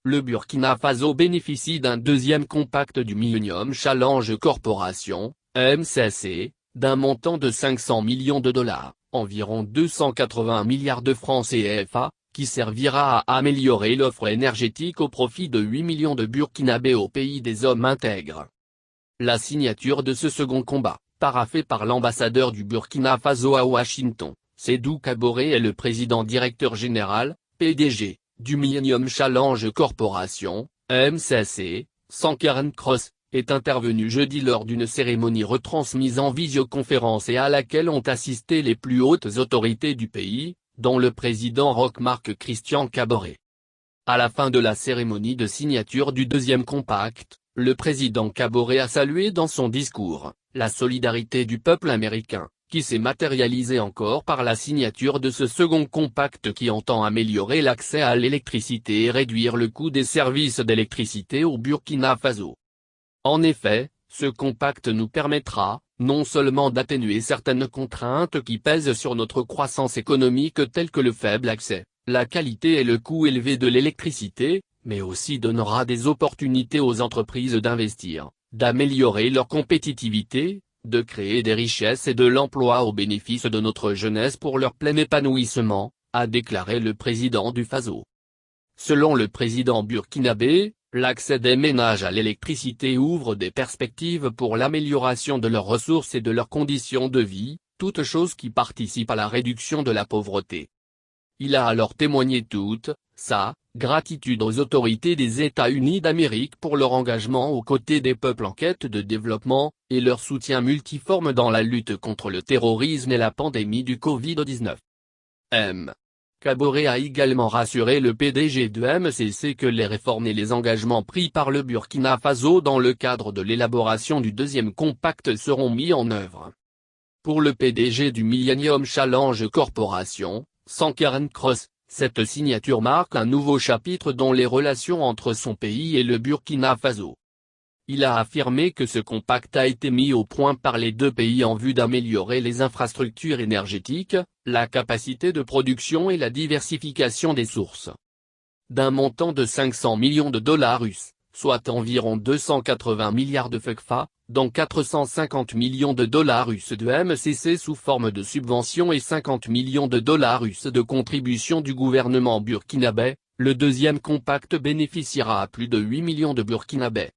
le Burkina Faso bénéficie d'un deuxième compact du Millennium Challenge Corporation, MCC, d'un montant de 500 millions de dollars, environ 280 milliards de francs CFA, qui servira à améliorer l'offre énergétique au profit de 8 millions de Burkinabés au pays des hommes intègres. La signature de ce second combat, paraphée par l'ambassadeur du Burkina Faso à Washington, Sédou Kaboré est le président directeur général, PDG, du Millennium Challenge Corporation, MCC, Sankaran Cross, est intervenu jeudi lors d'une cérémonie retransmise en visioconférence et à laquelle ont assisté les plus hautes autorités du pays, dont le président Roch-Marc Christian Kaboré. À la fin de la cérémonie de signature du deuxième compact, le président Kaboré a salué dans son discours la solidarité du peuple américain, qui s'est matérialisée encore par la signature de ce second compact qui entend améliorer l'accès à l'électricité et réduire le coût des services d'électricité au Burkina Faso. En effet, ce compact nous permettra, non seulement d'atténuer certaines contraintes qui pèsent sur notre croissance économique telles que le faible accès, la qualité et le coût élevé de l'électricité, mais aussi donnera des opportunités aux entreprises d'investir, d'améliorer leur compétitivité, de créer des richesses et de l'emploi au bénéfice de notre jeunesse pour leur plein épanouissement, a déclaré le président du Faso. Selon le président burkinabé, l'accès des ménages à l'électricité ouvre des perspectives pour l'amélioration de leurs ressources et de leurs conditions de vie, toutes choses qui participent à la réduction de la pauvreté. Il a alors témoigné toute sa gratitude aux autorités des États-Unis d'Amérique pour leur engagement aux côtés des peuples en quête de développement, et leur soutien multiforme dans la lutte contre le terrorisme et la pandémie du Covid-19. Kaboré a également rassuré le PDG de MCC que les réformes et les engagements pris par le Burkina Faso dans le cadre de l'élaboration du deuxième compact seront mis en œuvre. Pour le PDG du Millennium Challenge Corporation, Sankaran Cross, cette signature marque un nouveau chapitre dans les relations entre son pays et le Burkina Faso. Il a affirmé que ce compact a été mis au point par les deux pays en vue d'améliorer les infrastructures énergétiques, la capacité de production et la diversification des sources. D'un montant de 500 millions de dollars US, soit environ 280 milliards de CFA, dont 450 millions de dollars US de MCC sous forme de subventions et 50 millions de dollars US de contributions du gouvernement burkinabé, le deuxième compact bénéficiera à plus de 8 millions de Burkinabés.